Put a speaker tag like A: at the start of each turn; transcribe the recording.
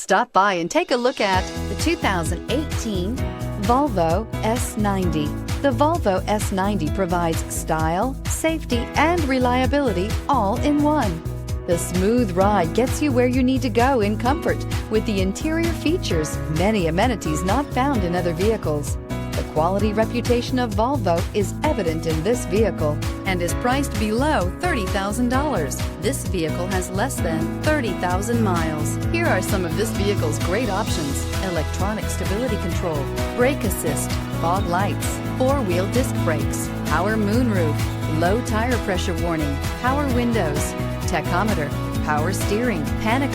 A: Stop by and take a look at the 2018 Volvo S90. The Volvo S90 provides style, safety, and reliability all in one. The smooth ride gets you where you need to go in comfort with the interior features many amenities not found in other vehicles. The quality reputation of Volvo is evident in this vehicle and is priced below $30,000. This vehicle has less than 30,000 miles. Here are some of this vehicle's great options: electronic stability control, brake assist, fog lights, four-wheel disc brakes, power moonroof, low tire pressure warning, power windows, tachometer, power steering, panic